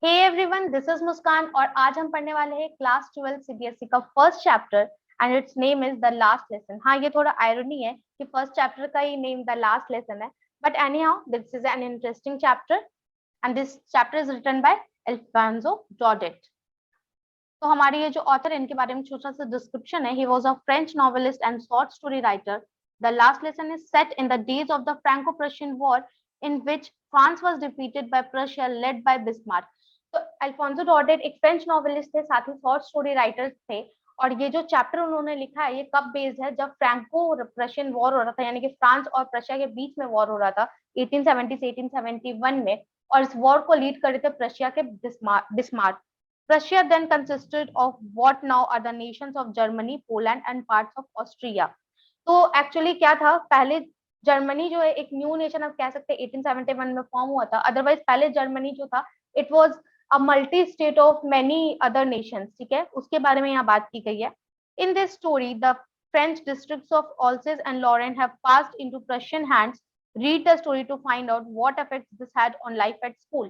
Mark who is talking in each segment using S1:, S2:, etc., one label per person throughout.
S1: Hey everyone, this is Muskan और आज हम पढ़ने वाले हैं क्लास 12 सीबीएसई का first chapter and its name is the last lesson. हाँ, ये थोड़ा आयरनी है कि फर्स्ट चैप्टर का ही नेम द लास्ट लेसन है, but anyhow this is an interesting chapter and this chapter is written by Alphonse Daudet. तो हमारे ये जो ऑथर है इनके बारे में छोटा सा डिस्क्रिप्शन है। He was a French novelist and short story writer. The last lesson is set in the days of the Franco-Prussian war in which France was defeated by Prussia led by Bismarck। तो Alfonso डॉर्डेट एक French novelist थे, साथ ही short story writer थे। और ये जो chapter उन्होंने लिखा है ये कब बेस्ड है, जब फ्रैंको प्रशियन वॉर हो रहा था, यानी कि फ्रांस और प्रशिया के बीच में वॉर हो रहा था 1870 से 1871 में। और इस वॉर को लीड कर रहे थे प्रशिया के Bismarck. Prussia then consisted of what now are the nations of Germany, Poland and parts of Austria। तो एक्चुअली क्या था, पहले जर्मनी जो है एक न्यू नेशन अब कह सकते हैं 1871 में फॉर्म हुआ था। अदरवाइज पहले जर्मनी जो था it was a multi state of many other Nations. ठीक है, उसके बारे में यहाँ बात की गई है। In this story the French districts of Alsace and Lorraine have passed into Prussian hands. Read the story to find out what effects this had on life at school.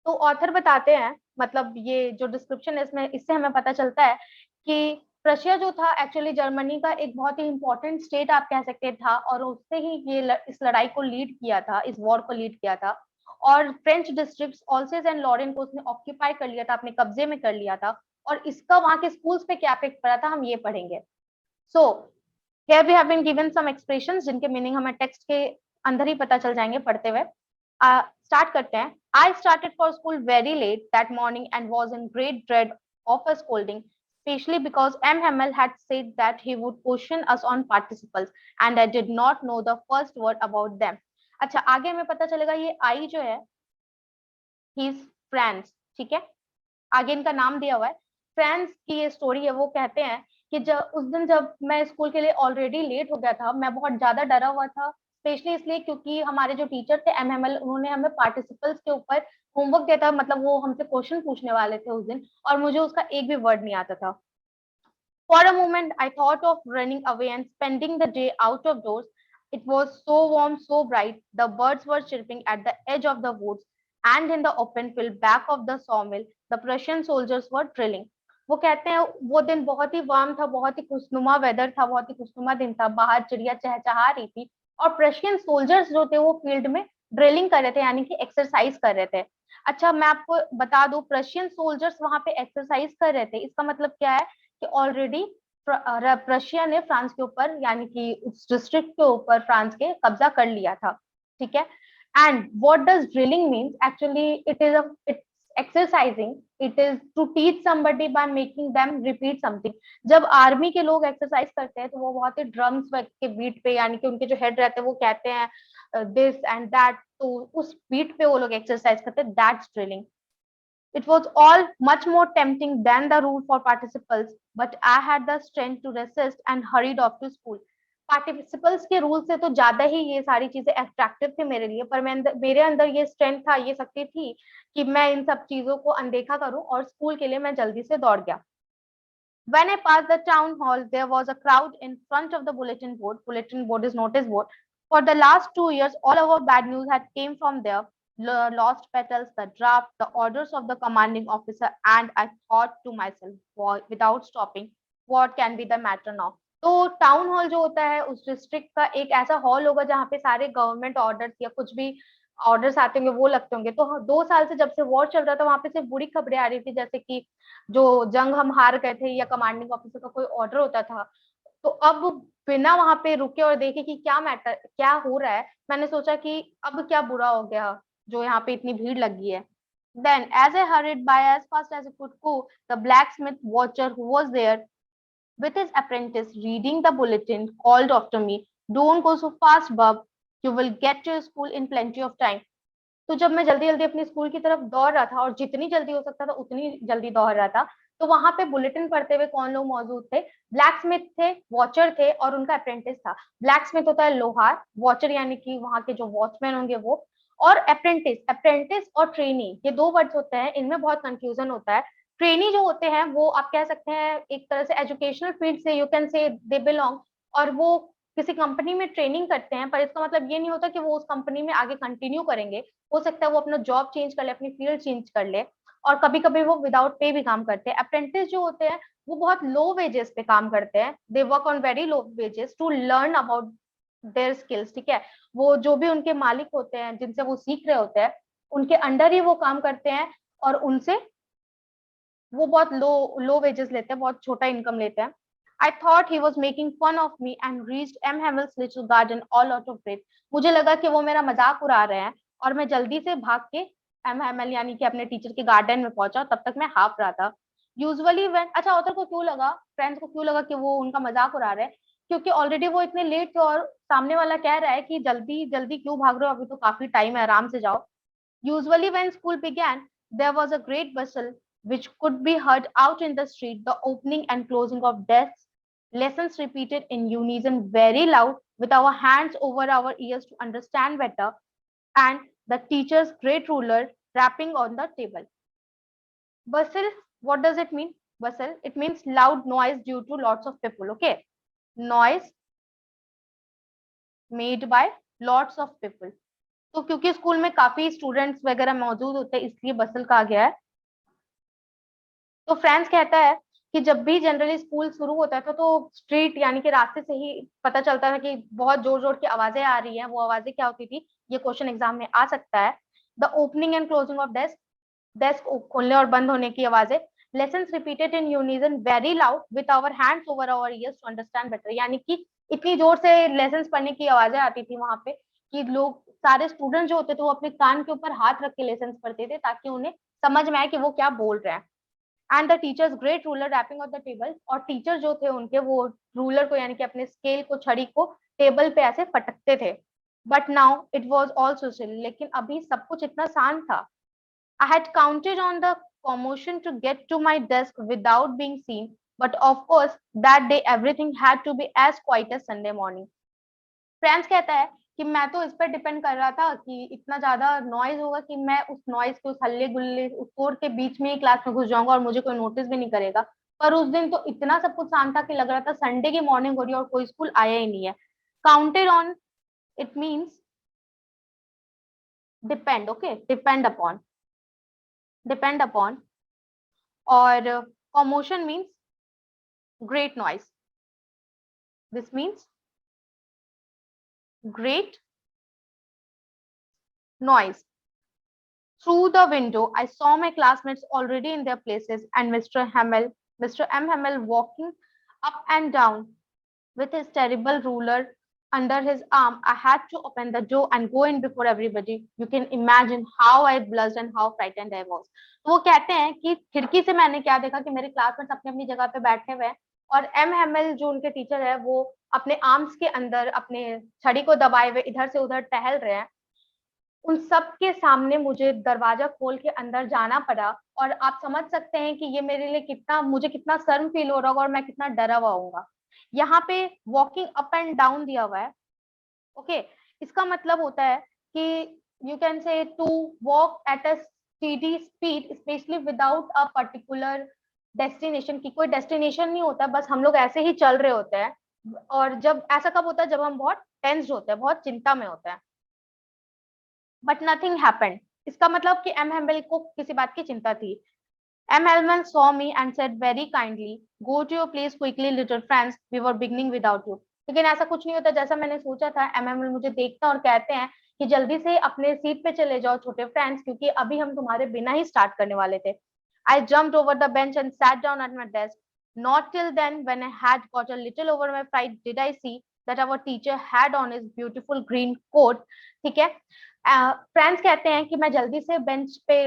S1: तो ऑथर बताते हैं, मतलब ये जो डिस्क्रिप्शन है इसमें, इससे हमें पता चलता है कि प्रशिया जो था एक्चुअली जर्मनी का एक बहुत ही इंपॉर्टेंट स्टेट आप कह सकते था, और उससे ही ये इस लड़ाई को लीड किया था, इस वॉर को लीड किया था। और फ्रेंच डिस्ट्रिक्ट्स ऑल्सेस एंड लॉरेन को उसने ऑक्यूपाई कर लिया था, अपने कब्जे में कर लिया था। और इसका वहां के स्कूल्स पे क्या इफेक्ट पड़ा था हम ये पढ़ेंगे। So here we have been given some expressions जिनके मीनिंग हमें टेक्स्ट के अंदर ही पता चल जाएंगे पढ़ते हुए। स्टार्ट करते हैं। I started for school very late that morning and was in great dread of a scolding, especially because M. Hamel had said that he would question us on participles and I did not know the first word about them। अच्छा, आगे हमें पता चलेगा ये I जो है he is France. ठीक है, आगे इनका नाम दिया हुआ है। फ्रांस की ये स्टोरी है। वो कहते हैं कि जब उस दिन जब मैं स्कूल के लिए ऑलरेडी लेट हो गया था, मैं बहुत ज्यादा डरा हुआ था, स्पेशली इसलिए क्योंकि हमारे जो टीचर थे एमएमएल, उन्होंने हमें पार्टिसिपल्स के ऊपर होमवर्क दिया था, मतलब वो हमसे क्वेश्चन पूछने वाले थे उस दिन, और मुझे उसका एक भी वर्ड नहीं आता था। For a moment, I thought of running away and spending the day out of doors. It was so warm, so bright. The birds were chirping at the edge of the woods, and in the open field back of the sawmill, the Prussian soldiers were drilling। वो कहते हैं वो दिन बहुत ही warm था, बहुत ही खुशनुमा weather था, बहुत ही खुशनुमा दिन था, बाहर चिड़िया चहचहा रही थी और प्रशियन सोल्जर्स जो थे वो फील्ड में ड्रिलिंग कर रहे थे, यानी कि एक्सरसाइज कर रहे थे। अच्छा, मैं आपको बता दूं, प्रशियन सोल्जर्स वहां पे एक्सरसाइज कर रहे थे, इसका मतलब क्या है कि ऑलरेडी रशिया ने फ्रांस के ऊपर, यानी कि उस डिस्ट्रिक्ट के ऊपर फ्रांस के कब्जा कर लिया था। ठीक है, and what does drilling means, actually it is it's exercising, it is to teach somebody by making them repeat something. जब आर्मी के लोग एक्सरसाइज करते हैं तो वो बहुत ही ड्रम्स के बीट पे, यानी कि उनके जो हेड रहते हैं वो कहते हैं दिस एंड दैट, तो उस बीट पे वो लोग एक्सरसाइज करते हैं, that's drilling. It was all much more tempting than the rule for participles, but I had the strength to resist and hurried off to school। Participles के rule से तो ज्यादा ही ये सारी चीजें अट्रैक्टिव थी मेरे लिए, पर मेरे अंदर ये स्ट्रेंथ था, ये शक्ति थी कि मैं इन सब चीजों को अनदेखा करूं, और स्कूल के लिए मैं जल्दी से दौड़ गया। When I passed the town hall, there was a crowd in front of the bulletin board. Bulletin board is notice board. For the last 2 years, all our bad news had came from there. Lost petals, the draft, the orders of the commanding officer, and I thought to myself, without stopping, what can be the matter now? तो town hall जो होता है उस district का एक ऐसा hall होगा जहाँ पे सारे गवर्नमेंट ऑर्डर्स या कुछ भी ऑर्डर्स आते होंगे वो लगते होंगे। तो 2 साल से जब से वॉर चल रहा था वहां पे सिर्फ बुरी खबरें आ रही थी, जैसे कि जो जंग हम हार गए थे या कमांडिंग ऑफिसर का कोई ऑर्डर होता था। तो अब बिना वहां पे रुके और देखे कि क्या मैटर क्या हो रहा है, मैंने सोचा कि अब क्या बुरा हो गया जो यहाँ पे इतनी भीड़ लगी है। Then, as I hurried by as fast as I could go, the blacksmith watcher who was there with his apprentice reading the bulletin called after me, "Don't go so fast, bub. You will get to your school in plenty of time." तो जब मैं जल्दी जल्दी अपनी school की तरफ दौड़ रहा था, और जितनी जल्दी हो सकता था उतनी जल्दी दौड़ रहा था, तो वहां पे बुलेटिन पढ़ते हुए कौन लोग मौजूद थे? ब्लैक स्मिथ थे, वॉचर थे, और उनका अप्रेंटिस था। ब्लैक स्मिथ होता है लोहार, वॉचर यानी कि वहां के जो वॉचमैन होंगे वो, और अप्रेंटिस, अप्रेंटिस और ट्रेनी ये दो वर्ड्स होते हैं, इनमें बहुत कंफ्यूजन होता है। ट्रेनी जो होते हैं वो आप कह सकते हैं एक तरह से एजुकेशनल फील्ड से, यू कैन से दे बिलोंग, और वो किसी कंपनी में ट्रेनिंग करते हैं, पर इसका मतलब ये नहीं होता कि वो उस कंपनी में आगे कंटिन्यू करेंगे। हो सकता है वो अपना जॉब चेंज कर ले, अपनी फील्ड चेंज कर ले, और कभी कभी वो विदाउट पे भी काम करते हैं। अप्रेंटिस जो होते हैं वो बहुत लो वेजेस पे काम करते हैं, they work on very low wages to learn about their skills, ठीक है। वो जो भी उनके मालिक होते हैं जिनसे वो सीख रहे होते हैं, उनके अंडर ही वो काम करते हैं, और उनसे वो बहुत लो लो वेजेस लेते हैं, बहुत छोटा इनकम लेते हैं। I thought he was making fun of me and reached M Hamel's little garden all out of breath. मुझे लगा कि वो मेरा मजाक उड़ा रहे हैं, और मैं जल्दी से भाग के एम हेमल यानी कि अपने टीचर के गार्डन में पहुंचा। तब तक मैं हाफ रहा था। यूजुअली व्हेन, अच्छा ऑथर को क्यों लगा, फ्रेंड्स को क्यों लगा कि वो उनका मजाक उड़ा रहे हैं, क्योंकि ऑलरेडी वो इतने लेट थे, और सामने वाला कह रहा है कि जल्दी जल्दी क्यों भाग रहे हो, अभी तो काफी टाइम है, आराम से जाओ। Usually, when school began, there was a great bustle which could be heard out in the street, the opening and closing of desks, lessons repeated in unison very loud, with our hands over our ears to understand better, and the teacher's great ruler rapping on the table. Bustle, what does it mean? Bustle, it means loud noise due to lots of people, okay? Noise made by lots of people. तो क्योंकि school में काफी students वगैरह मौजूद होते हैं, इसलिए बसल कहा गया है। तो फ्रांस कहता है कि जब भी जनरली स्कूल शुरू होता था तो स्ट्रीट यानी कि रास्ते से ही पता चलता था कि बहुत जोर जोर की आवाजें आ रही हैं। वो आवाजें क्या होती थी, ये क्वेश्चन एग्जाम में आ सकता है। The opening and closing of desk, desk खोलने और बंद होने की आवाजें। Lessons repeated in unison very loud with our hands over our ears to understand better, यानी कि इतनी जोर से लेसन्स पढ़ने की आवाजें आती थी वहां पे कि लोग सारे स्टूडेंट जो होते थे वो अपने कान के ऊपर हाथ रख के लेसन्स पढ़ते थे, ताकि उन्हें समझ में आए कि वो क्या बोल रहे हैं। And the teachers great ruler rapping on the table, और टीचर जो थे उनके वो रूलर को यानी कि अपने स्केल को, छड़ी को टेबल पे ऐसे फटकते थे। But now it was all social, लेकिन अभी सब कुछ इतना शांत था। I had counted on the commotion to get to my desk without being seen, but of course that day everything had to be as quiet as Sunday morning. France कहता है कि मैं तो इस पर डिपेंड कर रहा था कि इतना ज्यादा नॉइज होगा कि मैं उस नॉइज के, उस हल्ले गुल्ले, उस शोर के बीच में ही क्लास में घुस जाऊंगा और मुझे कोई नोटिस भी नहीं करेगा। पर उस दिन तो इतना सब कुछ शांत था कि लग रहा था संडे की मॉर्निंग हो रही है और कोई स्कूल आया ही नहीं है। Counted on, it means depend, okay, depend upon, depend upon. और commotion means great noise, this means great noise. Through the window, I saw my classmates already in their places and Mr. M. Hamel walking up and down with his terrible ruler under his arm. I had to open the door and go in before everybody. You can imagine how I blushed and how frightened I was. तो वो कहते हैं कि खिड़की से मैंने क्या देखा कि मेरे क्लासमेट्स अपनी अपनी जगह पे बैठे हुए हैं, और एम हेमल जो उनके टीचर है वो अपने आर्म्स के अंदर अपने छड़ी को दबाए हुए इधर से उधर टहल रहे हैं। उन सब के सामने मुझे दरवाजा खोल के अंदर जाना पड़ा, और आप समझ सकते हैं कि ये मेरे लिए कितना, मुझे कितना शर्म फील हो रहा होगा और मैं कितना डरा हुआ होऊंगा। यहाँ पे वॉकिंग अप एंड डाउन दिया हुआ है, ओके। इसका मतलब होता है कि you can say to walk at a steady speed, specially without a particular destination, की कोई डेस्टिनेशन नहीं होता, बस हम लोग ऐसे ही चल रहे होते हैं। और जब ऐसा कब होता है, जब हम बहुत टेंस्ड होते हैं, बहुत चिंता में होते हैं। बट नथिंग हैपेंड, इसका मतलब कि एम हेम्बल को किसी बात की चिंता थी। एम हेलमन saw me and said very kindly, go to your place quickly little friends, we were beginning without you. लेकिन ऐसा कुछ नहीं होता जैसा मैंने सोचा था। एम हेमल मुझे देखते हैं और कहते हैं कि जल्दी से अपने सीट पे चले जाओ छोटे फ्रेंड्स, क्योंकि अभी हम तुम्हारे बिना ही स्टार्ट करने वाले थे। आई jumped over the bench and sat down at my desk. Not till then, when I had got a little over my fright, did I see that our teacher had on his beautiful green coat. ठीक है, friends कहते हैं कि मैं जल्दी से bench पे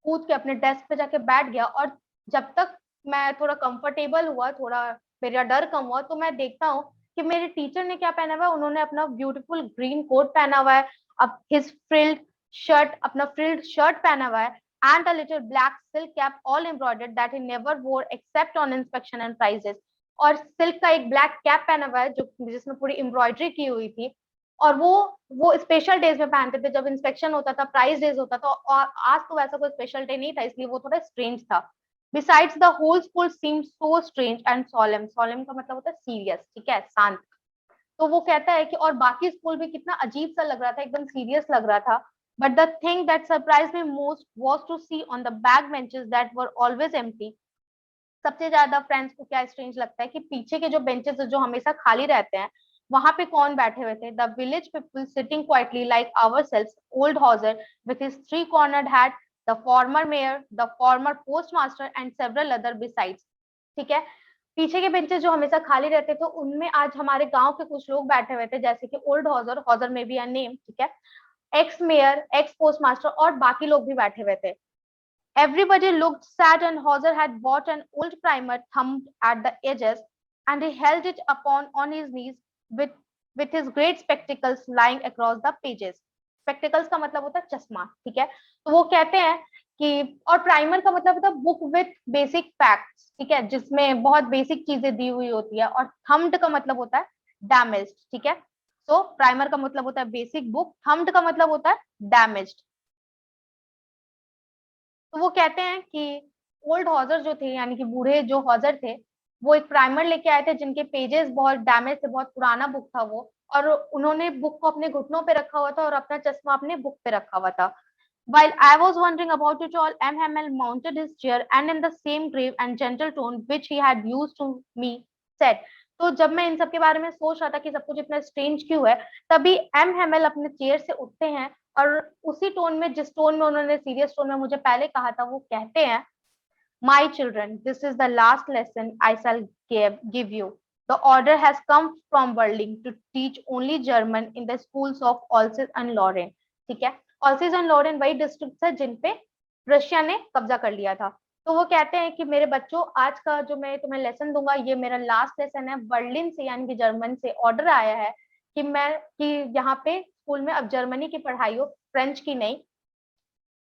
S1: कूद के अपने डेस्क पे जाके बैठ गया, और जब तक मैं थोड़ा कंफर्टेबल हुआ, थोड़ा मेरा डर कम हुआ, तो मैं देखता हूँ कि मेरे टीचर ने क्या पहना हुआ है। उन्होंने अपना ब्यूटीफुल ग्रीन कोट पहना हुआ है, अब हिज फ्रिल्ड शर्ट, अपना फ्रिल्ड शर्ट पहना हुआ है, and a little black silk cap all embroidered that he never wore except on inspection and prizes. और सिल्क का एक ब्लैक कैप पहना हुआ है जो जिसमें पूरी एम्ब्रॉयडरी की हुई थी, और वो स्पेशल डेज में पहनते थे, जब इंस्पेक्शन होता था, प्राइज डेज होता था। और आज तो वैसा कोई स्पेशल डे नहीं था, इसलिए वो थोड़ा स्ट्रेंज था। Besides, the whole school seemed so strange and solemn. Solemn का मतलब होता है सीरियस, ठीक है, शांत। तो वो कहता है कि और बाकी स्कूल भी कितना अजीब सा लग रहा था, एकदम सीरियस लग रहा था, but the thing that surprise me most was to see on the back benches that were always empty. सबसे ज्यादा फ्रेंड्स को क्या स्ट्रेंज लगता है कि पीछे के जो बेंचेस जो हमेशा खाली रहते हैं, वहां पे कौन बैठे हुए थे? The village people sitting quietly like ourselves, old Hauser with his three cornered hat, the former mayor, the former postmaster and several other besides. ठीक है, पीछे के बेंचेस जो हमेशा खाली रहते थे उनमें आज हमारे गांव के कुछ लोग बैठे हुए थे, जैसे कि ओल्ड हॉजर, हॉजर में भी नेम, ठीक है, एक्स मेयर, एक्स पोस्टमास्टर और बाकी लोग भी बैठे हुए थे। Everybody looked sad, and Hauser had bought an old primer thumbed at the edges, and he held it upon on his knees with his great spectacles lying across the pages. Spectacles का मतलब होता है चश्मा, ठीक है। तो वो कहते हैं कि, और प्राइमर का मतलब होता है बुक विथ बेसिक फैक्ट्स, ठीक है, जिसमें बहुत बेसिक चीजें दी हुई होती है, और थम्ड का मतलब होता है डैमेज्ड, ठीक है। तो प्राइमर का मतलब होता है बेसिक बुक, थम्ड का मतलब होता है डैमेज्ड। तो वो कहते हैं कि ओल्ड हॉजर जो थे, यानी कि बूढ़े जो हॉजर थे, वो एक प्राइमर लेके आए थे जिनके पेजेस बहुत डैमेज थे, बहुत पुराना बुक था वो, और उन्होंने बुक को अपने घुटनों पे रखा हुआ था और अपना चश्मा अपने बुक पे रखा हुआ था। While I was wondering about it all, M. Hamel mounted his chair and in the same grave and gentle tone which he had used to me said, तो जब मैं इन सब के बारे में सोच रहा था कि सब कुछ इतना स्ट्रेंज क्यों है, तभी एम हेमल अपने चेयर से उठते हैं और उसी टोन में, जिस टोन में उन्होंने सीरियस टोन में मुझे पहले कहा था, वो कहते हैं, My children, this is the last lesson I shall give you. The order has come from Berlin to teach only German in the schools of Alsace and Lorraine. ठीक है, Alsace and Lorraine वही district है जिन पे Russia ने कब्जा कर लिया था। तो वो कहते हैं कि मेरे बच्चों, आज का जो मैं तुम्हें लेसन दूंगा, ये मेरा लास्ट लेसन है। बर्लिन से, यानी कि जर्मन से ऑर्डर आया है कि यहाँ पे स्कूल में अब जर्मनी की पढ़ाई हो, फ्रेंच की नहीं।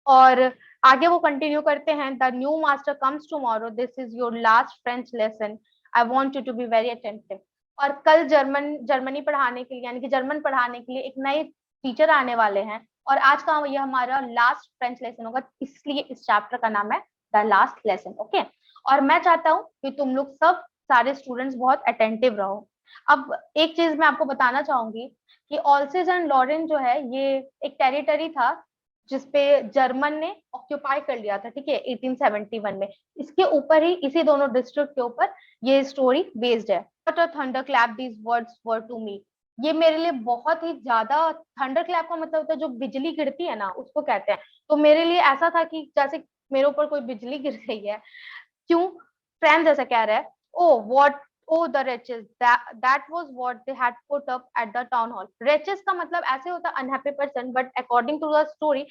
S1: और आगे वो कंटिन्यू करते हैं, the new master comes tomorrow, this is your last French lesson, I want you to be very attentive. और कल जर्मनी पढ़ाने के लिए, यानी कि जर्मन पढ़ाने के लिए एक नए टीचर आने वाले हैं, और आज का ये हमारा लास्ट फ्रेंच लेसन होगा, इसलिए इस चैप्टर का नाम है द लास्ट लेसन। ओके, और मैं चाहता हूँ कि तुम लोग सब सारे स्टूडेंट्स बहुत अटेंटिव रहो। अब एक चीज मैं आपको बताना चाहूंगी कि ऑल्सेज एंड लॉरेन जो है, ये एक टेरिटरी था जिसपे जर्मन ने ऑक्यूपाई कर लिया था, ठीक है, 1871 में। इसके ऊपर ही, इसी दोनों डिस्ट्रिक्ट के ऊपर ये स्टोरी बेस्ड है। What a thunderclap these words were to me. ये मेरे लिए बहुत ही ज्यादा, थंडर क्लैप का मतलब होता है जो बिजली गिरती है ना, उसको कहते हैं। तो मेरे लिए ऐसा था कि जैसे मेरे ऊपर कोई बिजली गिर रही है। क्यों? फ्रेंड्स ऐसा कह रहा है, oh what, oh the wretches, that was what they had put up at the town hall. Wretches का मतलब ऐसे होता है unhappy person, but according to the story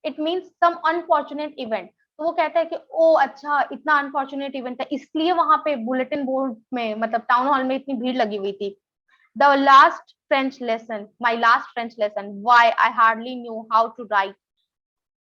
S1: it means some unfortunate event. तो वो कहता है कि ओ अच्छा, इतना अनफॉर्चुनेट इवेंट था, इसलिए वहां पे बुलेटिन बोर्ड में, मतलब टाउन हॉल में इतनी भीड़ लगी हुई थी। The last French lesson, my last French lesson, why I hardly knew how to write,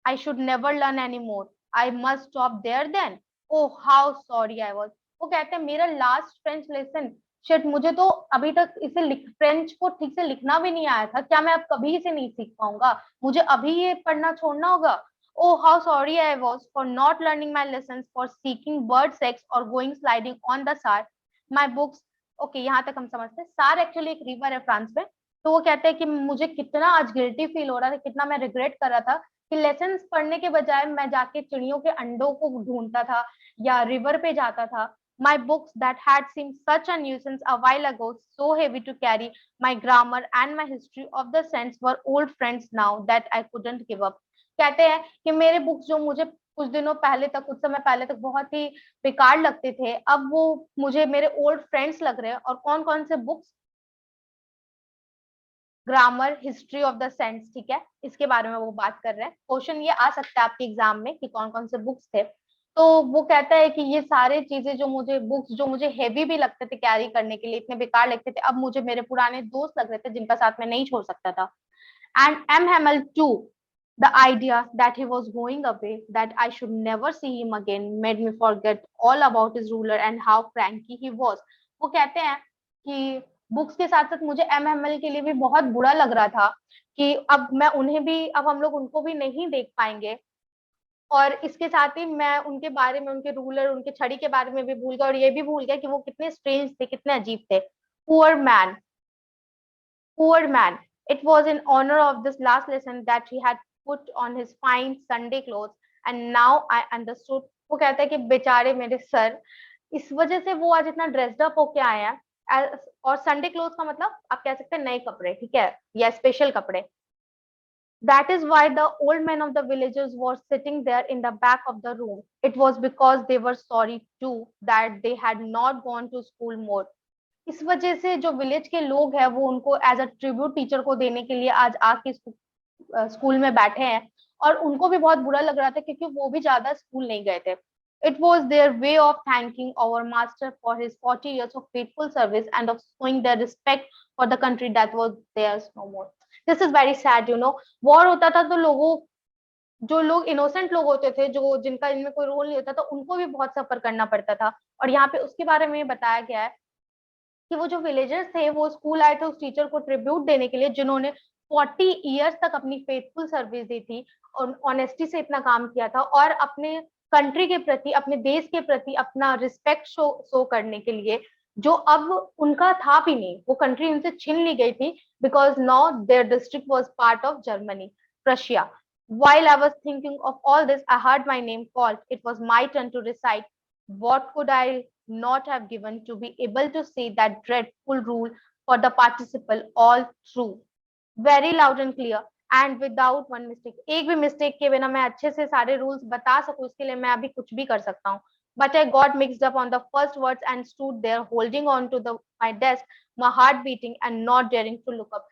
S1: I should never learn any more, I must stop there then, oh how sorry I was. वो कहते हैं मेरा last French lesson, shit, मुझे तो अभी तक इसे French को ठीक से लिखना भी नहीं आया था, क्या मैं अब कभी इसे नहीं सीख पाऊंगा? मुझे अभी ये पढ़ना छोड़ना होगा। Oh how sorry I was for not learning my lesson, for seeking bird eggs और going sliding on the Saar, my books. Okay, यहाँ तक हम समझते हैं। सार एक्चुअली एक रिवर है फ्रांस में। तो वो कहते हैं कि मुझे कितना आज गिल्टी फील हो रहा था, कितना मैं रिग्रेट कर रहा था कि लेसन पढ़ने के बजाय मैं जाके चिड़ियों के अंडों को ढूंढता था या रिवर पे जाता था। My books that had seemed such a nuisance a while ago, so heavy to carry, my grammar and my history of the sense were old friends now that I couldn't give up. कहते हैं कि मेरे books जो मुझे कुछ दिनों पहले तक, कुछ समय पहले तक बहुत ही बेकार लगते थे, अब वो मुझे मेरे ओल्ड फ्रेंड्स लग रहे हैं। और कौन कौन से books? Grammar, history of the sense, ठीक है, इसके बारे में वो बात कर रहे हैं। क्वेश्चन ये आ सकता है आपके एग्जाम में कि कौन कौन से बुक्स थे। तो वो कहता है कि ये सारे चीजें जो मुझे, बुक्स जो मुझे हेवी भी लगते थे कैरी करने के लिए, इतने बेकार लगते थे, अब मुझे मेरे पुराने दोस्त लग रहे थे जिनका साथ में नहीं छोड़ सकता था। And M Hamel too, the idea that he was going away, that I should never see him again, made me forget all about his ruler and how cranky he was. वो कहते हैं कि बुक्स के साथ साथ मुझे MML के लिए भी बहुत बुरा लग रहा था कि अब मैं उन्हें भी, अब हम लोग उनको भी नहीं देख पाएंगे, और इसके साथ ही मैं उनके बारे में, उनके रूलर, उनके छड़ी के बारे में भी भूल गया, और ये भी भूल गया कि वो कितने स्ट्रेंज थे, कितने अजीब थे। Poor man, Poor man. It was in honor of this last lesson that he had put on his fine Sunday clothes, and now I understood. वो कहता है कि बेचारे मेरे सर, इस वजह से वो आज इतना ड्रेस्ड अप होके आए हैं। और संडे क्लोथ का मतलब आप कह सकते हैं नए कपड़े, ठीक है, या स्पेशल कपड़े। That is why the old men of the villages were sitting there in the back of the room. It was because they were sorry too that they had not gone to school more. इस वजह से जो village के लोग हैं वो उनको as a tribute teacher को देने के लिए आज आके स्कूल में बैठे हैं, और उनको भी बहुत बुरा लग रहा था क्योंकि वो भी ज्यादा स्कूल नहीं गए थे। It was their way of thanking our master for his 40 years of faithful service and of showing their respect for the country that was theirs no more. This is very sad, you know. War होता था तो लोगों, जो लोग innocent लोग होते थे, जो जिनका इनमें कोई रोल नहीं होता था, उनको भी बहुत सफर करना पड़ता था। और यहाँ पे उसके बारे में बताया गया है कि वो जो विलेजर्स थे वो स्कूल आए थे उस टीचर को ट्रिब्यूट देने के लिए जिन्होंने 40 इयर्स तक अपनी फेथफुल सर्विस दी थी और ऑनेस्टी से इतना काम किया था, और अपने कंट्री के प्रति, अपने देश के प्रति अपना रिस्पेक्ट शो करने के लिए, जो अब उनका था भी नहीं, वो कंट्री उनसे छीन ली गई थी, because now their district was part of Germany, Russia. While I was thinking of all this, I heard my name called. It was my turn to recite. What could I not have given to be able to say that dreadful rule for the participle all through, very loud and clear and without one mistake. एक भी mistake के बिना मैं अच्छे से सारे rules बता सकूं, इसके लिए मैं अभी कुछ भी कर सकता हूँ। But I got mixed up on the first words and stood there holding on to my desk, my heart beating and not daring to look up.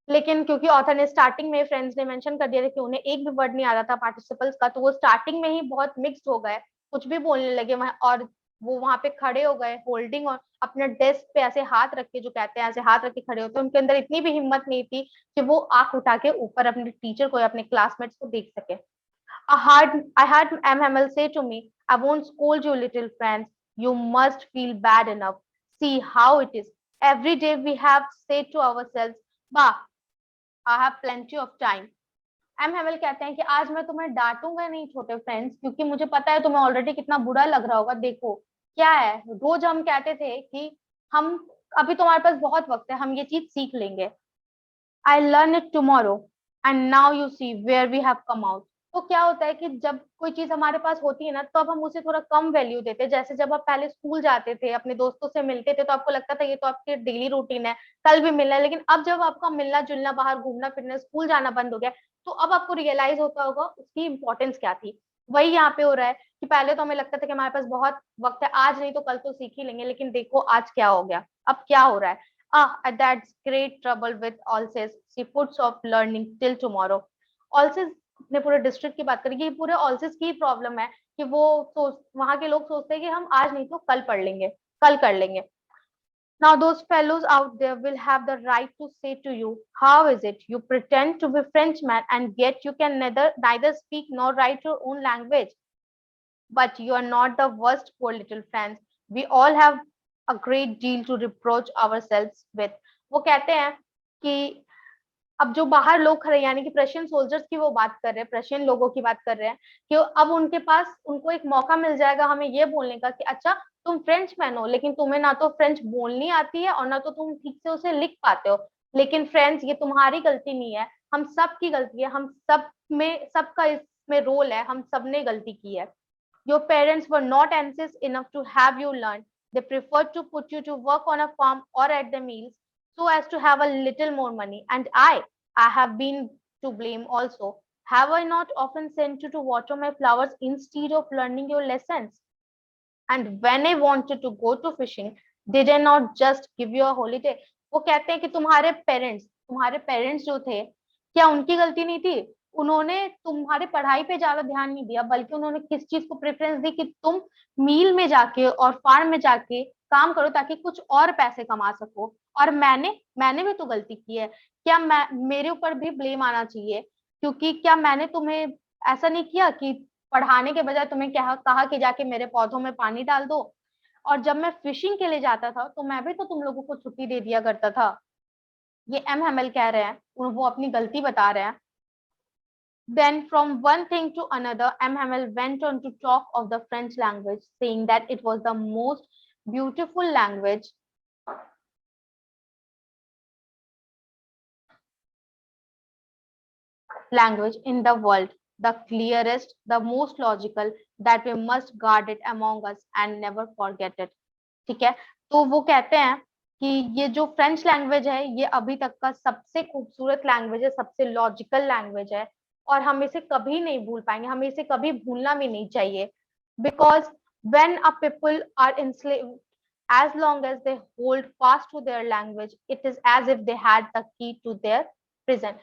S1: लेकिन क्योंकि ऑथर ने स्टार्टिंग में, फ्रेंड्स ने मेंशन कर दिया था कि उन्हें एक भी वर्ड नहीं आ रहा था पार्टिसिपल्स का, तो वो स्टार्टिंग में ही बहुत मिक्स्ड हो गए, कुछ भी बोलने लगे वहां, और वो वहां पे खड़े हो गए होल्डिंग, और अपने डेस्क पे ऐसे हाथ रख के, जो कहते हैं ऐसे हाथ रख के खड़े होते हैं, उनके अंदर इतनी भी हिम्मत नहीं थी कि वो आंख उठा के ऊपर अपने टीचर को या अपने क्लासमेट्स को देख सके। I had M. Hamel say to me, I won't scold you, little friends. You must feel bad enough. See how it is. Every day we have said to ourselves, Bah, I have plenty of time. M Hamel कहते हैं कि आज मैं तुम्हें डांटूंगा नहीं छोटे friends, क्योंकि मुझे पता है तुम्हें ऑलरेडी कितना बुरा लग रहा होगा। देखो क्या है, रोज हम कहते थे कि हम, अभी तुम्हारे पास बहुत वक्त है, हम ये चीज सीख लेंगे। I learn it tomorrow and now you see where we have come out. तो क्या होता है कि जब कोई चीज हमारे पास होती है ना, तो अब हम उसे थोड़ा कम वैल्यू देते हैं। जैसे जब आप पहले स्कूल जाते थे, अपने दोस्तों से मिलते थे, तो आपको लगता था ये तो आपके डेली रूटीन है, कल भी मिलना है। लेकिन अब जब आपका मिलना जुलना, बाहर घूमना फिरना, स्कूल जाना बंद हो गया, तो अब आपको रियलाइज होता होगा उसकी इंपॉर्टेंस क्या थी। वही यहाँ पे हो रहा है कि पहले तो हमें लगता था कि हमारे पास बहुत वक्त है, आज नहीं तो कल तो सीख ही लेंगे, लेकिन देखो आज क्या हो गया, अब क्या हो रहा है। That's great trouble with Alsace. She puts off learning till tomorrow. Alsace अपने पूरे डिस्ट्रिक्ट की बात करेंगे, ये पूरे ऑल्सिस की प्रॉब्लम है कि वो वहां के लोग सोचते हैं कि हम आज नहीं तो कल पढ़ लेंगे, कल कर लेंगे। Now those fellows out there will have the right to say to you, how is it you pretend to be Frenchman and yet you can neither speak nor write your own language? But you are not the worst, poor little friends. We all have a great deal to reproach ourselves with. वो कहते हैं कि अब जो बाहर लोग खड़े, यानी कि प्रशियन सोल्जर्स की वो बात कर रहे हैं, प्रशियन लोगों की बात कर रहे हैं, कि अब उनके पास, उनको एक मौका मिल जाएगा हमें ये बोलने का कि अच्छा तुम फ्रेंच मैन हो, लेकिन तुम्हें ना तो फ्रेंच बोलनी आती है और ना तो तुम ठीक से उसे लिख पाते हो। लेकिन फ्रेंड्स, ये तुम्हारी गलती नहीं है, हम सब की गलती है, हम सब में, सबका इसमें रोल है, हम सब ने गलती की है। Your parents were not anxious enough to have you learn. They preferred to put you to work on a farm or at the mills so as to have a little more money. And I have been to blame also. Have I not often sent you to water my flowers instead of learning your lessons? And when I wanted to go to fishing, did I not just give you a holiday? वो कहते हैं कि तुम्हारे parents जो थे, क्या उनकी गलती नहीं थी? उन्होंने तुम्हारे पढ़ाई पे ज्यादा ध्यान नहीं दिया, बल्कि उन्होंने किस चीज को प्रेफरेंस दी कि तुम मील में जाके और फार्म में जाके काम करो ताकि कुछ और पैसे कमा सको। और मैंने भी तो गलती की है। क्या मैं, मेरे ऊपर भी ब्लेम आना चाहिए? क्योंकि क्या मैंने तुम्हें ऐसा नहीं किया कि पढ़ाने के बजाय तुम्हें क्या कहा कि जाके मेरे पौधों में पानी डाल दो? और जब मैं फिशिंग के लिए जाता था तो मैं भी तो तुम लोगों को छुट्टी दे दिया करता था। ये एम हेमल कह रहे हैं, वो अपनी गलती बता रहे हैं। Then from one thing to another, M. Hamel went on to talk of the French language, saying that it was the most beautiful language language in the world, the clearest, the most logical, that we must guard it among us and never forget it. ठीक है, तो वो कहते हैं कि ये जो French language है ये अभी तक का सबसे खूबसूरत लैंग्वेज है, सबसे लॉजिकल लैंग्वेज है, और हम इसे कभी नहीं भूल पाएंगे, हमें इसे कभी भूलना भी नहीं चाहिए, because when a people are enslaved, as long as they hold fast to their language, it is as if they had the key to their prison.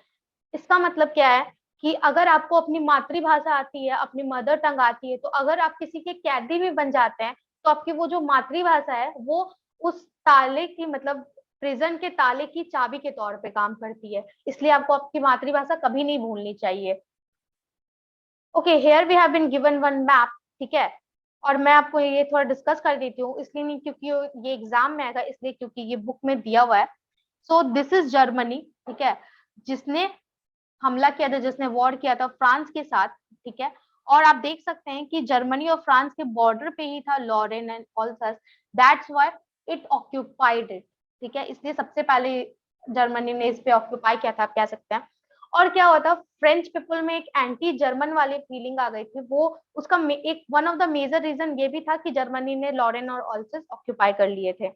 S1: इसका मतलब क्या है कि अगर आपको अपनी मातृभाषा आती है, अपनी मदर टंग आती है, तो अगर आप किसी के कैदी भी बन जाते हैं तो आपकी वो जो मातृभाषा है वो उस ताले की, मतलब प्रिजन के ताले की चाबी के तौर पे काम करती है, इसलिए आपको आपकी मातृभाषा कभी नहीं भूलनी चाहिए। Okay, here we have been given one map, ठीक है, और मैं आपको ये थोड़ा डिस्कस कर देती हूँ, इसलिए नहीं क्योंकि ये एग्जाम में आएगा, इसलिए क्योंकि ये बुक में दिया हुआ है। सो दिस इज जर्मनी, ठीक है, जिसने हमला किया था, जिसने वॉर किया था फ्रांस के साथ, ठीक है, और आप देख सकते हैं कि जर्मनी और फ्रांस के बॉर्डर पे ही था Lorraine and Alsace, that's why it occupied it, ठीक है, इसलिए सबसे पहले जर्मनी ने इस पे ऑक्यूपाई किया था, आप कह सकते हैं। और क्या हुआ था, फ्रेंच पीपल में एक एंटी जर्मन वाली फीलिंग आ गई थी, वो उसका एक one of the major reason ये भी था कि जर्मनी ने लॉरेन और ऑल्सस ऑक्यूपाई कर लिए थे।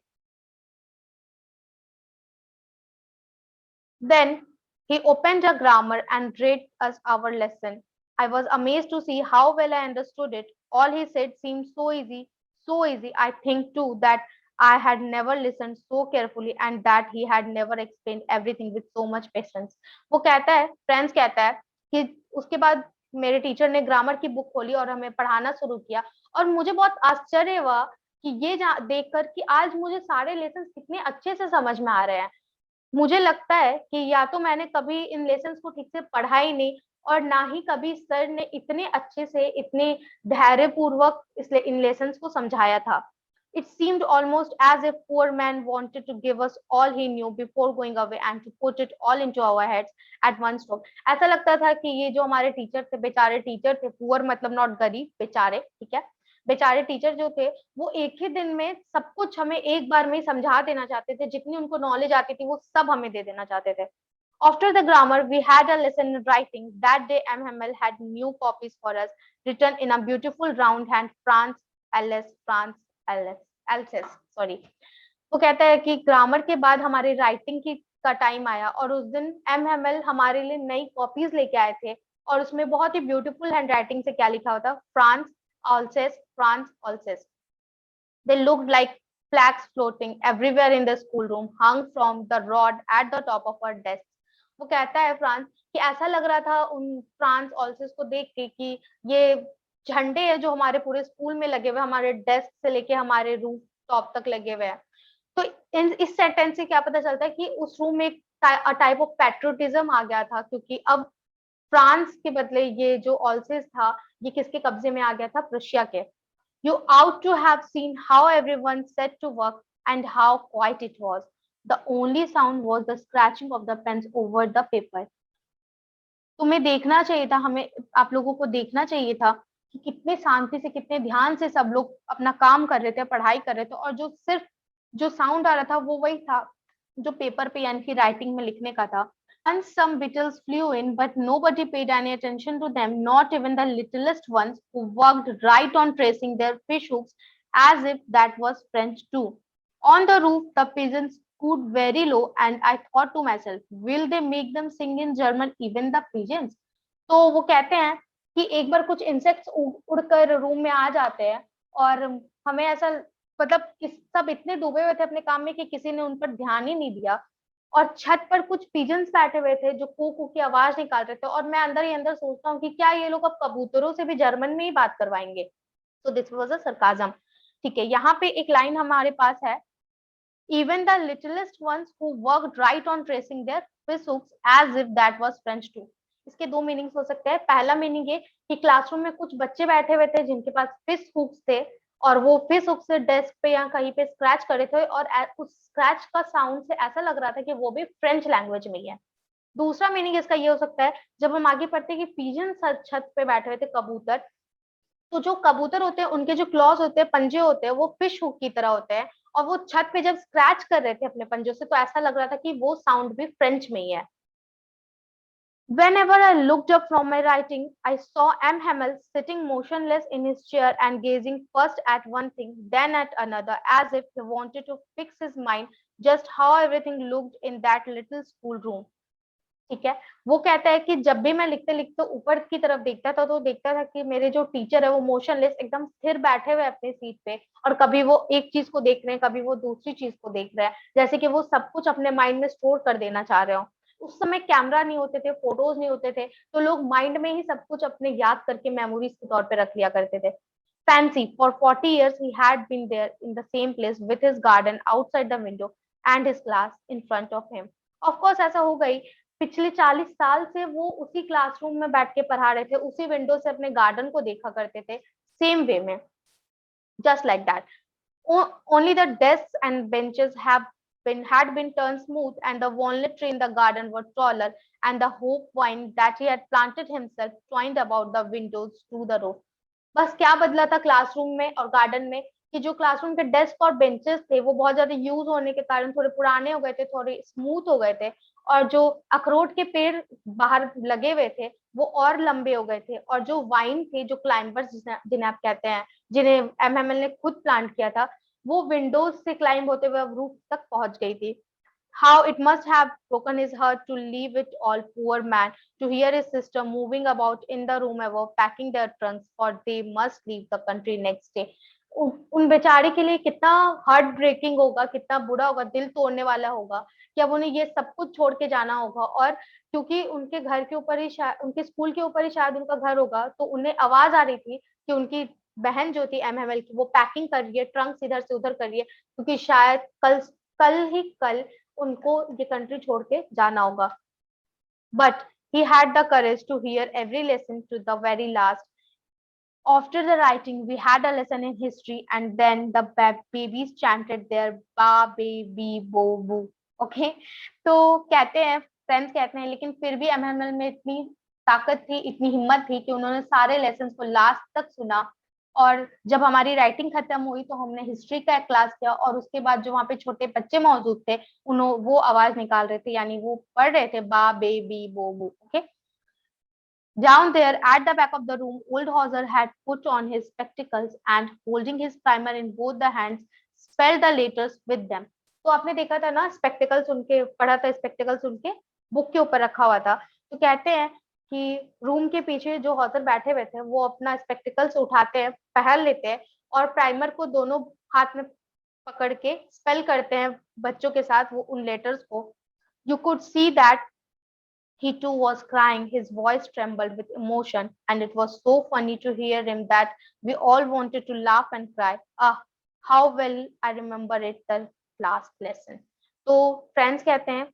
S1: Then he opened a grammar and read us our lesson. I was amazed to see how well I understood it. All he said seemed so easy, so easy. I think too that I had never listened so carefully and that he had never explained everything with so much patience. वो कहता है, friends कहता है कि उसके बाद मेरे teacher ने ग्रामर की बुक खोली और हमें पढ़ाना शुरू किया, और मुझे बहुत आश्चर्य हुआ कि ये देखकर कि आज मुझे सारे लेसन कितने अच्छे से समझ में आ रहे हैं। मुझे लगता है कि या तो मैंने कभी इन लेसन्स को ठीक से पढ़ा ही नहीं, और ना ही कभी सर ने इतने अच्छे से, इतने धैर्य पूर्वक इसलिए इन लेसन्स को समझाया था। It seemed almost as if poor man wanted to give us all he knew before going away and to put it all into our heads at one stroke. ऐसा लगता था कि ये जो हमारे टीचर थे, बेचारे टीचर थे, पुअर मतलब नॉट गरीब, बेचारे, ठीक है, बेचारे टीचर जो थे वो एक ही दिन में सब कुछ हमें एक बार में समझा देना चाहते थे, जितनी उनको नॉलेज आती थी वो सब हमें दे देना चाहते थे। After the grammar, we had a lesson in writing. That day, MML had new copies for us, written in a beautiful round hand, France, Alsace, sorry. वो कहता है कि ग्रामर के बाद हमारे राइटिंग की का टाइम आया, और उस दिन MML हमारे लिए नई कॉपीज लेके आए थे, और उसमें बहुत ही ब्यूटीफुल हैंड राइटिंग से क्या लिखा होता, France Alsace. They looked like flags floating everywhere in the schoolroom, hung from the rod at the top of our desks. वो कहता है फ्रांस कि ऐसा लग रहा था उन फ्रांस ऑल्सेस को देख के कि ये झंडे हैं जो हमारे पूरे स्कूल में लगे हुए, हमारे डेस्क से लेके हमारे रूफ टॉप तक लगे हुए हैं। तो इस सेंटेंस से क्या पता चलता है कि उस रूम में एक टाइप ऑफ पैट्रियोटिज्म आ गया था, क्योंकि अब फ्रांस के बदले ये जो ऑल्सेस था ये किसके कब्जे में आ गया था, प्रुशिया के। You ought to have seen how everyone set to work and how quiet it was. The only sound was the scratching of the pens over the paper. तुम्हें देखना चाहिए था, हमें आप लोगों को देखना चाहिए था कि कितने शांति से, कितने ध्यान से सब लोग अपना काम कर रहे थे, पढ़ाई कर रहे थे, और जो सिर्फ जो साउंड आ रहा था वो वही था जो पेपर पे यानी कि राइटिंग में लिखने का था। And some beetles flew in, but nobody paid any attention to them, not even the littlest ones who worked right on tracing their fish hooks as if that was French too. On the roof, the pigeons cooed very low, and I thought to myself, will they make them sing in German, even the pigeons? तो वो कहते हैं कि एक बार कुछ insects उड़कर room में आ जाते हैं, और हमें ऐसा, मतलब सब इतने डूबे हुए थे अपने काम में कि किसी ने उन पर ध्यान ही नहीं दिया, और छत पर कुछ पिजन्स बैठे हुए थे जो कू कू की आवाज निकाल रहे थे, और मैं अंदर ही अंदर सोचता हूँ कि क्या ये लोग अब कबूतरों से भी जर्मन में ही बात करवाएंगे। तो दिस वाज अ सरकाजम, ठीक है। यहाँ पे एक लाइन हमारे पास है, even the littlest ones who worked right on tracing their fish hooks as if that was French too. इसके दो मीनिंग्स हो सकते हैं। पहला मीनिंग ये कि क्लासरूम में कुछ बच्चे बैठे हुए थे जिनके पास फिश हुक्स थे, और वो फिश हुक से डेस्क पे या कहीं पे स्क्रैच कर रहे थे, और उस स्क्रैच का साउंड से ऐसा लग रहा था कि वो भी फ्रेंच लैंग्वेज में ही है। दूसरा मीनिंग इसका ये हो सकता है, जब हम आगे पढ़ते हैं कि पिजन छत पे बैठे हुए थे कबूतर, तो जो कबूतर होते हैं उनके जो क्लॉज होते हैं, पंजे होते हैं, वो फिश हुक की तरह होते हैं, और वो छत पे जब स्क्रैच कर रहे थे अपने पंजों से तो ऐसा लग रहा था कि वो साउंड भी फ्रेंच में ही है। Whenever I looked up from my writing, I saw M. Hamel sitting motionless in his chair and gazing first at one thing, then at another, as if he wanted to fix his mind just how everything looked in that little schoolroom. ठीक है, वो कहता है कि जब भी मैं लिखते लिखते ऊपर की तरफ देखता था तो देखता था कि मेरे जो टीचर है वो मोशनलेस एकदम स्थिर बैठे हुए अपने सीट पे, और कभी वो एक चीज को देख रहे हैं, कभी वो दूसरी चीज को देख रहे हैं, जैसे कि वो सब कुछ अपने माइंड में स्टोर कर देना चाह रहे हो। उस समय कैमरा नहीं होते थे, फोटोज नहीं होते थे, तो लोग माइंड में ही सब कुछ अपने याद करके मेमोरीज के तौर पे रख लिया करते थे। Fancy, for 40 years he had been there in the same place with his garden outside the window and his class in front of him. Of course ऐसा हो गई, पिछले 40 साल से वो उसी क्लासरूम में बैठ के पढ़ा रहे थे, उसी विंडो से अपने गार्डन को देखा करते थे, सेम वे में, just like that. Only the desks and benches had been turned smooth, and the walnut tree in the garden were taller, and the hope vine that he had planted himself twined about the windows to the roof. बस क्या बदला था classroom में और garden में, कि जो classroom के डेस्क और बेंचेस थे वो बहुत ज्यादा यूज होने के कारण थोड़े पुराने हो गए थे, थोड़े स्मूथ हो गए थे, और जो अखरोट के पेड़ बाहर लगे हुए थे वो और लंबे हो गए थे, और जो वाइन थे, जो क्लाइंबर्स जिन्हें आप कहते हैं, जिन्हें एमएमएल ने खुद प्लांट किया था, वो विंडोज से क्लाइंब होते हुए अब रूफ तक पहुंच गई थी। How it must have broken his heart to leave it all, poor man, to hear his sister moving about in the room above, packing their trunks, for they must leave the country next day. उन बेचारे के लिए कितना heart breaking होगा, कितना बुरा होगा, दिल तोड़ने वाला होगा कि अब उन्हें ये सब कुछ छोड़ के जाना होगा। और क्योंकि उनके घर के ऊपर ही उनके स्कूल के ऊपर ही शायद उनका घर होगा, तो उन्हें आवाज आ रही थी कि उनकी बहन जो थी एमएमएल की, वो पैकिंग कर रही है, ट्रंक्स इधर से उधर कर रही है, क्योंकि शायद कल कल ही कल उनको ये कंट्री छोड़ के जाना होगा। But he had the courage to hear every lesson to the very last. After the writing, we had a lesson in history, and then the babies chanted their ba baby bo boo. Okay, तो कहते हैं, friends कहते हैं, लेकिन फिर भी MML में इतनी ताकत थी, इतनी हिम्मत थी कि उन्होंने सारे लेसन को लास्ट तक सुना। और जब हमारी राइटिंग खत्म हुई तो हमने हिस्ट्री का एक क्लास किया, और उसके बाद जो वहाँ पे छोटे बच्चे मौजूद थे, उन्होंने वो आवाज निकाल रहे थे, यानी वो पढ़ रहे थे बा बेबी बो बू। Okay, down there at the back of the room, old Hauser had put on his spectacles and, holding his primer in both the hands, spelled the letters with them. तो आपने देखा था ना, स्पेक्टिकल्स उनके पढ़ा था, स्पेक्टिकल्स उनके book के ऊपर रखा हुआ था। तो कहते हैं कि रूम के पीछे जो हॉजर बैठे हुए थे वो अपना स्पेक्टिकल्स उठाते हैं, पहन लेते हैं, और प्राइमर को दोनों हाथ में पकड़ के स्पेल करते हैं बच्चों के साथ वो उन लेटर्स को। You could see that he too was crying, his voice trembled with emotion, and it was so funny to hear him that we all wanted to laugh and cry. Ah, how well I remember it, the last lesson. तो friends कहते हैं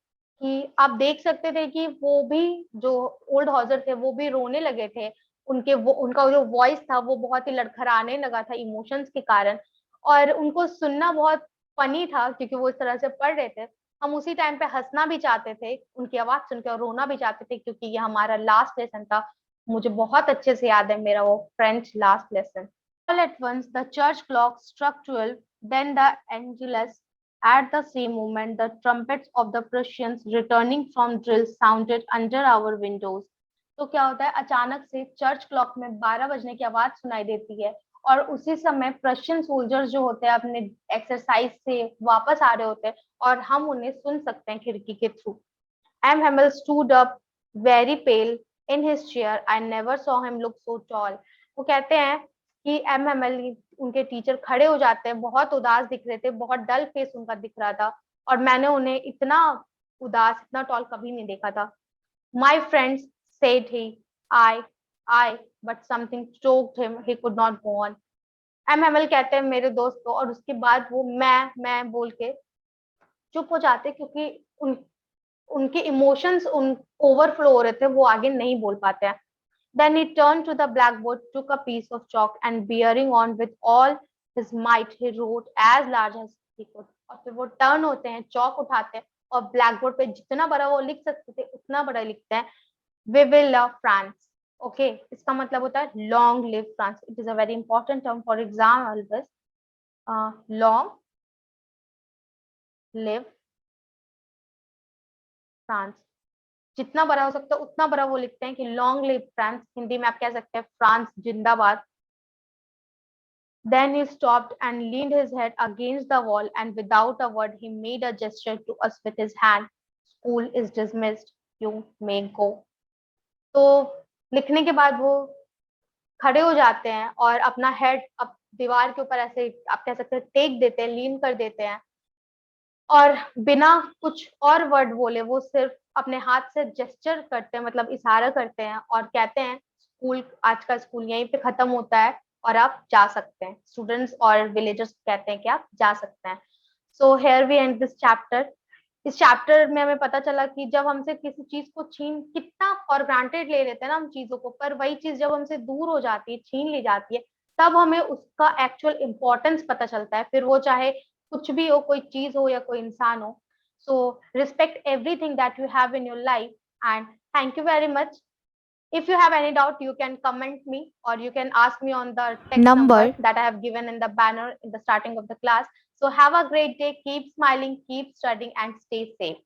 S1: कि आप देख सकते थे कि वो भी, जो ओल्ड हॉजर थे, वो भी रोने लगे थे। उनका जो वॉइस था वो बहुत ही लड़खड़ाने लगा था इमोशंस के कारण, और उनको सुनना बहुत फनी था क्योंकि वो इस तरह से पढ़ रहे थे। हम उसी टाइम पे हंसना भी चाहते थे उनकी आवाज सुन के, और रोना भी चाहते थे क्योंकि ये हमारा लास्ट लेसन था। मुझे बहुत अच्छे से याद है मेरा वो French last lesson. All at once the church clock struck 12, then the Angelus. At the same moment, the trumpets of the Prussians returning from drill sounded under our windows. तो क्या होता है, अचानक से चर्च क्लॉक में 12 बजने की आवाज सुनाई देती है, और उसी समय प्रशियन सोल्जर्स जो होते हैं अपने एक्सरसाइज से वापस आ रहे होते हैं, और हम उन्हें सुन सकते हैं खिड़की के through. M Hamel stood up very pale in his chair, I never saw him look so tall. वो कहते हैं कि एम हेमल, उनके टीचर, खड़े हो जाते हैं, बहुत उदास दिख रहे थे, बहुत डल फेस उनका दिख रहा था, और मैंने उन्हें इतना उदास, इतना टॉल कभी नहीं देखा था। My friends, said he, I, but something choked him, he could not go on. M Hamel कहते हैं मेरे दोस्त को, और उसके बाद वो मैं बोल के चुप हो जाते, क्योंकि उनके इमोशंस ओवरफ्लो हो रहे थे, वो आगे नहीं बोल पाते हैं। Then he turned to the blackboard, took a piece of chalk, and bearing on with all his might, he wrote as large as he could. और फिर वो टर्न होते हैं, चौक उठाते हैं, और ब्लैकबोर्ड पे जितना बड़ा वो लिख सकते थे उतना बड़ा लिखते हैं, We will love France. Okay, इसका मतलब होता है long live France. It is a very important term for exam always. Long live France. जितना बड़ा हो सकता है उतना बड़ा वो लिखते हैं कि लॉन्ग लिव फ्रांस, हिंदी में आप कह सकते हैं फ्रांस जिंदाबाद। Then he stopped and leaned his head against the wall, and without a word, he made a gesture to us with his hand. School is dismissed. You may go. तो लिखने के बाद वो खड़े हो जाते हैं और अपना हेड अब दीवार के ऊपर ऐसे आप कह सकते हैं टेक देते हैं, लीन कर देते हैं, और बिना कुछ और वर्ड बोले वो सिर्फ अपने हाथ से जेस्चर करते हैं, मतलब इशारा करते हैं और कहते हैं स्कूल, आज का स्कूल यहीं पे खत्म होता है और आप जा सकते हैं। स्टूडेंट्स और विलेजर्स कहते हैं कि आप जा सकते हैं। So here we end this chapter. इस चैप्टर में हमें पता चला कि जब हमसे किसी चीज को छीन, कितना फॉर ग्रांटेड ले लेते हैं ना हम चीजों को, पर वही चीज जब हमसे दूर हो जाती है, छीन ली जाती है, तब हमें उसका एक्चुअल इंपॉर्टेंस पता चलता है, फिर वो चाहे कुछ भी हो, कोई चीज हो या कोई इंसान हो। So respect everything that you have in your life, and thank you very much. If you have any doubt, you can comment me or you can ask me on the text number that I have given in the banner in the starting of the class. So have a great day. Keep smiling, keep studying, and stay safe.